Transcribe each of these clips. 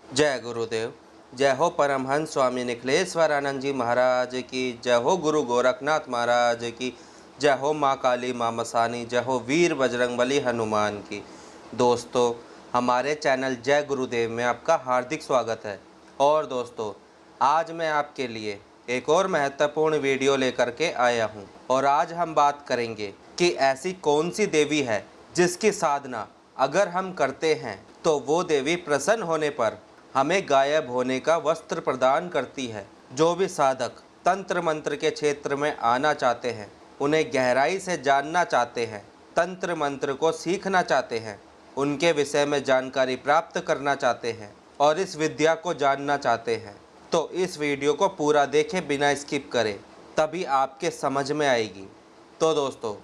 जय गुरुदेव। जय हो परमहंस स्वामी निखिलेश्वरानंद जी महाराज की। जय हो गुरु गोरखनाथ महाराज की। जय हो माँ काली माँ मसानी। जय हो वीर बजरंगबली हनुमान की। दोस्तों, हमारे चैनल जय गुरुदेव में आपका हार्दिक स्वागत है। और दोस्तों, आज मैं आपके लिए एक और महत्वपूर्ण वीडियो लेकर के आया हूँ। और आज हम बात करेंगे कि ऐसी कौन सी देवी है जिसकी साधना अगर हम करते हैं तो वो देवी प्रसन्न होने पर हमें गायब होने का वस्त्र प्रदान करती है। जो भी साधक तंत्र मंत्र के क्षेत्र में आना चाहते हैं, उन्हें गहराई से जानना चाहते हैं, तंत्र मंत्र को सीखना चाहते हैं, उनके विषय में जानकारी प्राप्त करना चाहते हैं और इस विद्या को जानना चाहते हैं, तो इस वीडियो को पूरा देखें बिना स्किप करें, तभी आपके समझ में आएगी। तो दोस्तों,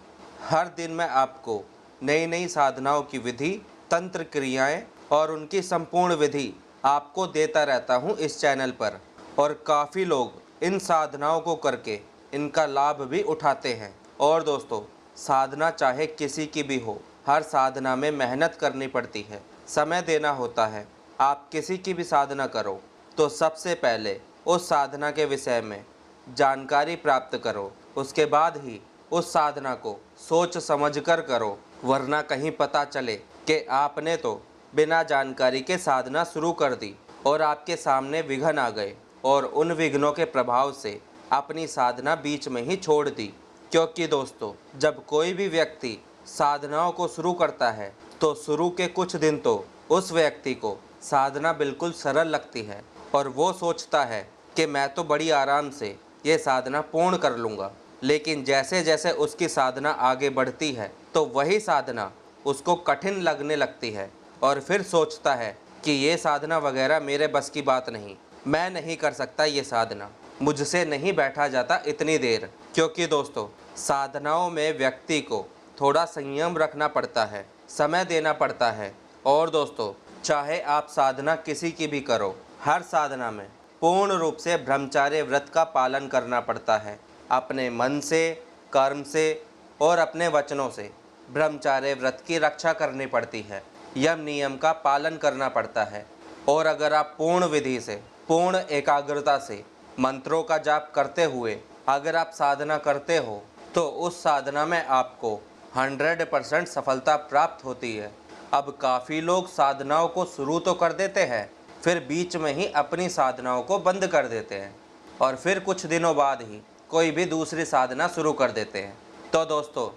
हर दिन मैं आपको नई नई साधनाओं की विधि, तंत्र क्रियाएं और उनकी संपूर्ण विधि आपको देता रहता हूं इस चैनल पर। और काफ़ी लोग इन साधनाओं को करके इनका लाभ भी उठाते हैं। और दोस्तों, साधना चाहे किसी की भी हो, हर साधना में मेहनत करनी पड़ती है, समय देना होता है। आप किसी की भी साधना करो तो सबसे पहले उस साधना के विषय में जानकारी प्राप्त करो, उसके बाद ही उस साधना को सोच समझ कर करो। वरना कहीं पता चले कि आपने तो बिना जानकारी के साधना शुरू कर दी और आपके सामने विघ्न आ गए और उन विघ्नों के प्रभाव से अपनी साधना बीच में ही छोड़ दी। क्योंकि दोस्तों, जब कोई भी व्यक्ति साधनाओं को शुरू करता है तो शुरू के कुछ दिन तो उस व्यक्ति को साधना बिल्कुल सरल लगती है और वो सोचता है कि मैं तो बड़ी आराम से ये साधना पूर्ण कर लूँगा। लेकिन जैसे जैसे उसकी साधना आगे बढ़ती है तो वही साधना उसको कठिन लगने लगती है और फिर सोचता है कि ये साधना वगैरह मेरे बस की बात नहीं, मैं नहीं कर सकता ये साधना, मुझसे नहीं बैठा जाता इतनी देर। क्योंकि दोस्तों, साधनाओं में व्यक्ति को थोड़ा संयम रखना पड़ता है, समय देना पड़ता है। और दोस्तों, चाहे आप साधना किसी की भी करो, हर साधना में पूर्ण रूप से ब्रह्मचर्य व्रत का पालन करना पड़ता है। अपने मन से, कर्म से और अपने वचनों से ब्रह्मचर्य व्रत की रक्षा करनी पड़ती है, यम नियम का पालन करना पड़ता है। और अगर आप पूर्ण विधि से, पूर्ण एकाग्रता से मंत्रों का जाप करते हुए अगर आप साधना करते हो तो उस साधना में आपको 100% सफलता प्राप्त होती है। अब काफ़ी लोग साधनाओं को शुरू तो कर देते हैं, फिर बीच में ही अपनी साधनाओं को बंद कर देते हैं और फिर कुछ दिनों बाद ही कोई भी दूसरी साधना शुरू कर देते हैं। तो दोस्तों,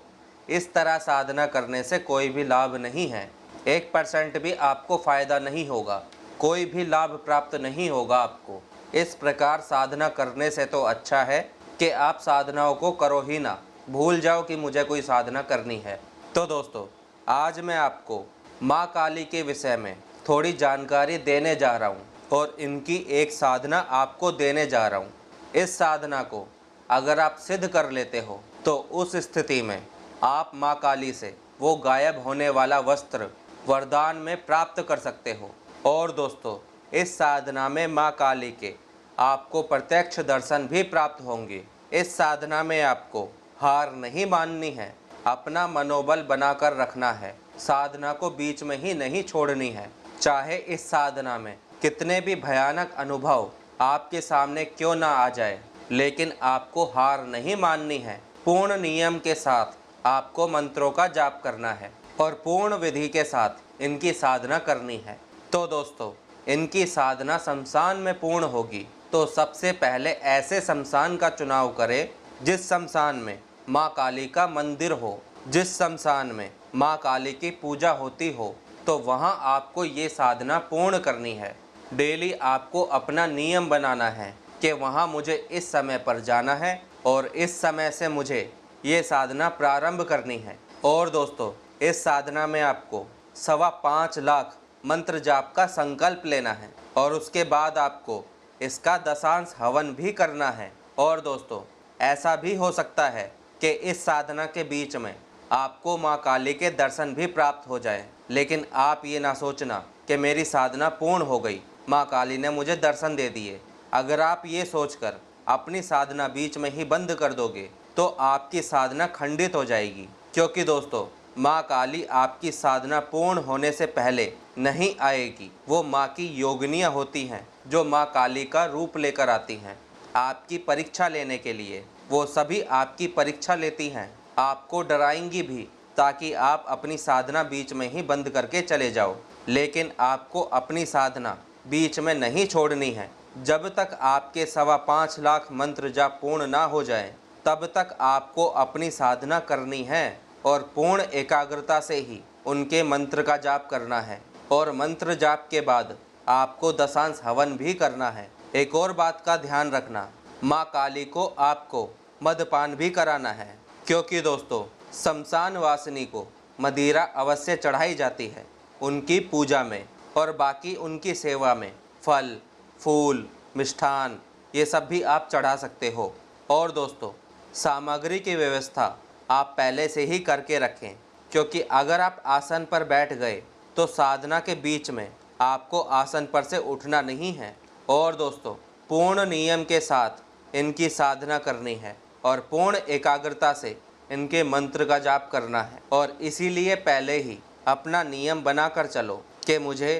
इस तरह साधना करने से कोई भी लाभ नहीं है, 1% भी आपको फ़ायदा नहीं होगा, कोई भी लाभ प्राप्त नहीं होगा आपको। इस प्रकार साधना करने से तो अच्छा है कि आप साधनाओं को करो ही ना, भूल जाओ कि मुझे कोई साधना करनी है। तो दोस्तों, आज मैं आपको माँ काली के विषय में थोड़ी जानकारी देने जा रहा हूँ और इनकी एक साधना आपको देने जा रहा हूँ। इस साधना को अगर आप सिद्ध कर लेते हो तो उस स्थिति में आप माँ काली से वो गायब होने वाला वस्त्र वरदान में प्राप्त कर सकते हो। और दोस्तों, इस साधना में माँ काली के आपको प्रत्यक्ष दर्शन भी प्राप्त होंगे। इस साधना में आपको हार नहीं माननी है, अपना मनोबल बनाकर रखना है, साधना को बीच में ही नहीं छोड़नी है। चाहे इस साधना में कितने भी भयानक अनुभव आपके सामने क्यों ना आ जाए, लेकिन आपको हार नहीं माननी है। पूर्ण नियम के साथ आपको मंत्रों का जाप करना है और पूर्ण विधि के साथ इनकी साधना करनी है। तो दोस्तों, इनकी साधना शमशान में पूर्ण होगी तो सबसे पहले ऐसे शमशान का चुनाव करें जिस शमशान में माँ काली का मंदिर हो, जिस शमशान में माँ काली की पूजा होती हो, तो वहाँ आपको ये साधना पूर्ण करनी है। डेली आपको अपना नियम बनाना है कि वहाँ मुझे इस समय पर जाना है और इस समय से मुझे ये साधना प्रारंभ करनी है। और दोस्तों, इस साधना में आपको 5.25 लाख मंत्र जाप का संकल्प लेना है और उसके बाद आपको इसका दशांश हवन भी करना है। और दोस्तों, ऐसा भी हो सकता है कि इस साधना के बीच में आपको माँ काली के दर्शन भी प्राप्त हो जाए, लेकिन आप ये ना सोचना कि मेरी साधना पूर्ण हो गई, माँ काली ने मुझे दर्शन दे दिए। अगर आप ये सोचकर अपनी साधना बीच में ही बंद कर दोगे तो आपकी साधना खंडित हो जाएगी। क्योंकि दोस्तों, माँ काली आपकी साधना पूर्ण होने से पहले नहीं आएगी। वो माँ की योगिनियाँ होती हैं जो माँ काली का रूप लेकर आती हैं आपकी परीक्षा लेने के लिए। वो सभी आपकी परीक्षा लेती हैं, आपको डराएंगी भी ताकि आप अपनी साधना बीच में ही बंद करके चले जाओ। लेकिन आपको अपनी साधना बीच में नहीं छोड़नी है। जब तक आपके 5.25 लाख मंत्र जाप पूर्ण ना हो जाए तब तक आपको अपनी साधना करनी है और पूर्ण एकाग्रता से ही उनके मंत्र का जाप करना है। और मंत्र जाप के बाद आपको दशांश हवन भी करना है। एक और बात का ध्यान रखना, माँ काली को आपको मदपान भी कराना है, क्योंकि दोस्तों शमशान वासिनी को मदिरा अवश्य चढ़ाई जाती है उनकी पूजा में, और बाकी उनकी सेवा में फल फूल मिष्ठान ये सब भी आप चढ़ा सकते हो। और दोस्तों सामग्री की व्यवस्था आप पहले से ही करके रखें, क्योंकि अगर आप आसन पर बैठ गए तो साधना के बीच में आपको आसन पर से उठना नहीं है। और दोस्तों पूर्ण नियम के साथ इनकी साधना करनी है और पूर्ण एकाग्रता से इनके मंत्र का जाप करना है। और इसीलिए पहले ही अपना नियम बनाकर चलो कि मुझे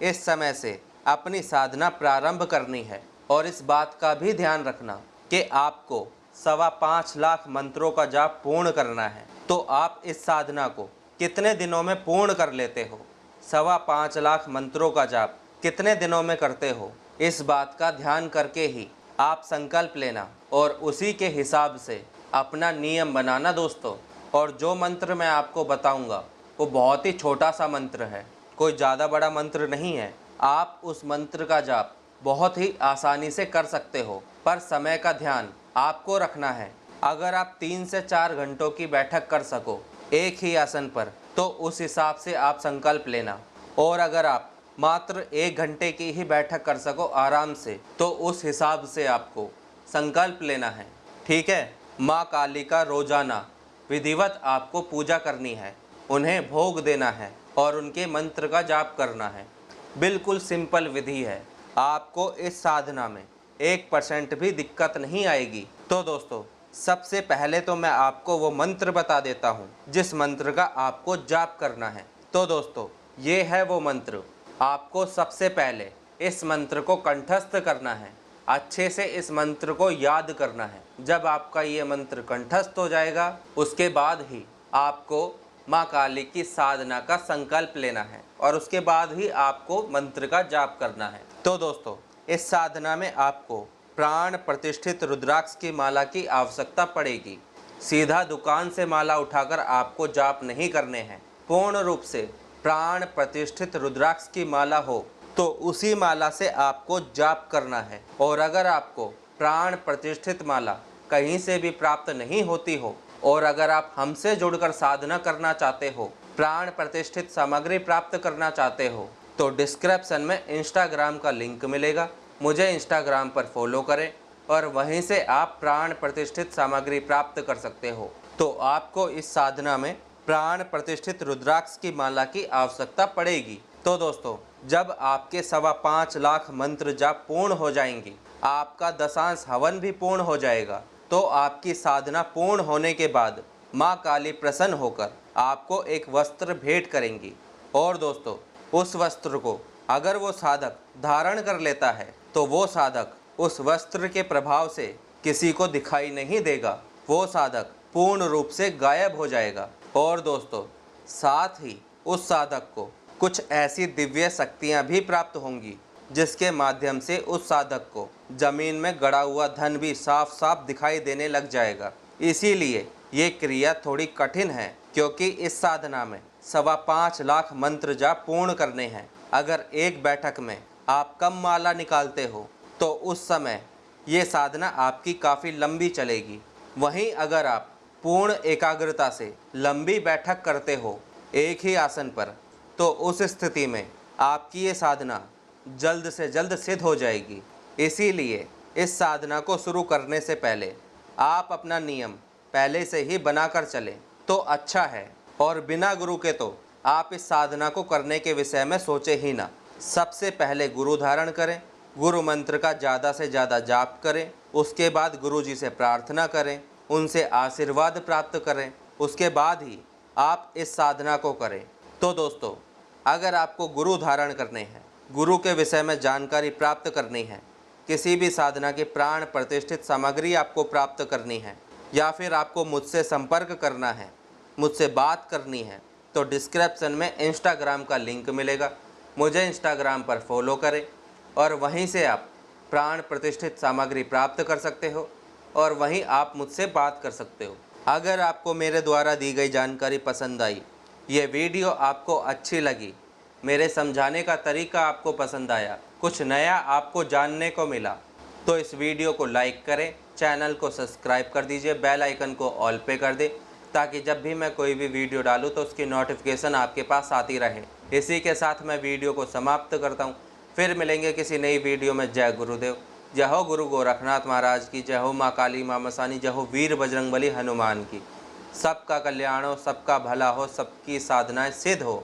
इस समय से अपनी साधना प्रारंभ करनी है। और इस बात का भी ध्यान रखना कि आपको 5.25 लाख मंत्रों का जाप पूर्ण करना है। तो आप इस साधना को कितने दिनों में पूर्ण कर लेते हो, 5.25 लाख मंत्रों का जाप कितने दिनों में करते हो, इस बात का ध्यान करके ही आप संकल्प लेना और उसी के हिसाब से अपना नियम बनाना दोस्तों। और जो मंत्र मैं आपको बताऊंगा वो बहुत ही छोटा सा मंत्र है, कोई ज़्यादा बड़ा मंत्र नहीं है। आप उस मंत्र का जाप बहुत ही आसानी से कर सकते हो, पर समय का ध्यान आपको रखना है। अगर आप 3 से 4 घंटों की बैठक कर सको एक ही आसन पर तो उस हिसाब से आप संकल्प लेना, और अगर आप मात्र 1 घंटे की ही बैठक कर सको आराम से तो उस हिसाब से आपको संकल्प लेना है। ठीक है। माँ काली का रोजाना विधिवत आपको पूजा करनी है, उन्हें भोग देना है और उनके मंत्र का जाप करना है। बिल्कुल सिंपल विधि है, आपको इस साधना में 1% भी दिक्कत नहीं आएगी। तो दोस्तों सबसे पहले तो मैं आपको वो मंत्र बता देता हूँ जिस मंत्र का आपको जाप करना है। तो दोस्तों ये है वो मंत्र। आपको सबसे पहले इस मंत्र को कंठस्थ करना है, अच्छे से इस मंत्र को याद करना है। जब आपका ये मंत्र कंठस्थ हो जाएगा उसके बाद ही आपको माँ काली की साधना का संकल्प लेना है और उसके बाद ही आपको मंत्र का जाप करना है। तो दोस्तों इस साधना में आपको प्राण प्रतिष्ठित रुद्राक्ष की माला की आवश्यकता पड़ेगी। सीधा दुकान से माला उठाकर आपको जाप नहीं करने हैं। पूर्ण रूप से प्राण प्रतिष्ठित रुद्राक्ष की माला हो तो उसी माला से आपको जाप करना है। और अगर आपको प्राण प्रतिष्ठित माला कहीं से भी प्राप्त नहीं होती हो और अगर आप हमसे जुड़कर साधना करना चाहते हो, प्राण प्रतिष्ठित सामग्री प्राप्त करना चाहते हो, तो डिस्क्रिप्शन में इंस्टाग्राम का लिंक मिलेगा, मुझे इंस्टाग्राम पर फॉलो करें और वहीं से आप प्राण प्रतिष्ठित सामग्री प्राप्त कर सकते हो। तो आपको इस साधना में प्राण प्रतिष्ठित रुद्राक्ष की माला की आवश्यकता पड़ेगी। तो दोस्तों जब आपके 5.25 लाख मंत्र जाप पूर्ण हो जाएंगी, आपका दशांश हवन भी पूर्ण हो जाएगा, तो आपकी साधना पूर्ण होने के बाद माँ काली प्रसन्न होकर आपको एक वस्त्र भेंट करेंगी। और दोस्तों उस वस्त्र को अगर वो साधक धारण कर लेता है तो वो साधक उस वस्त्र के प्रभाव से किसी को दिखाई नहीं देगा, वो साधक पूर्ण रूप से गायब हो जाएगा। और दोस्तों साथ ही उस साधक को कुछ ऐसी दिव्य शक्तियाँ भी प्राप्त होंगी जिसके माध्यम से उस साधक को जमीन में गड़ा हुआ धन भी साफ साफ दिखाई देने लग जाएगा। इसीलिए ये क्रिया थोड़ी कठिन है, क्योंकि इस साधना में 5.25 लाख मंत्र जाप पूर्ण करने हैं। अगर एक बैठक में आप कम माला निकालते हो तो उस समय ये साधना आपकी काफ़ी लंबी चलेगी। वहीं अगर आप पूर्ण एकाग्रता से लंबी बैठक करते हो एक ही आसन पर, तो उस स्थिति में आपकी ये साधना जल्द से जल्द सिद्ध हो जाएगी। इसीलिए इस साधना को शुरू करने से पहले आप अपना नियम पहले से ही बनाकर चलें तो अच्छा है। और बिना गुरु के तो आप इस साधना को करने के विषय में सोचे ही ना। सबसे पहले गुरु धारण करें, गुरु मंत्र का ज़्यादा से ज़्यादा जाप करें, उसके बाद गुरु जी से प्रार्थना करें, उनसे आशीर्वाद प्राप्त करें, उसके बाद ही आप इस साधना को करें। तो दोस्तों, अगर आपको गुरु धारण करने हैं, गुरु के विषय में जानकारी प्राप्त करनी है, किसी भी साधना की प्राण प्रतिष्ठित सामग्री आपको प्राप्त करनी है, या फिर आपको मुझसे संपर्क करना है, मुझसे बात करनी है, तो डिस्क्रिप्शन में इंस्टाग्राम का लिंक मिलेगा। मुझे इंस्टाग्राम पर फॉलो करें और वहीं से आप प्राण प्रतिष्ठित सामग्री प्राप्त कर सकते हो और वहीं आप मुझसे बात कर सकते हो। अगर आपको मेरे द्वारा दी गई जानकारी पसंद आई, ये वीडियो आपको अच्छी लगी, मेरे समझाने का तरीका आपको पसंद आया, कुछ नया आपको जानने को मिला, तो इस वीडियो को लाइक करें, चैनल को सब्सक्राइब कर दीजिए, बेल आइकन को ऑल पे कर दें, ताकि जब भी मैं कोई भी वीडियो डालूं तो उसकी नोटिफिकेशन आपके पास आती रहे। इसी के साथ मैं वीडियो को समाप्त करता हूं। फिर मिलेंगे किसी नई वीडियो में। जय गुरुदेव। जय हो गुरु गोरखनाथ महाराज की, जय हो माँ काली माँ मसानी, जय हो वीर बजरंगबली हनुमान की। सबका कल्याण हो, सबका भला हो, सबकी साधनाएं सिद्ध हो।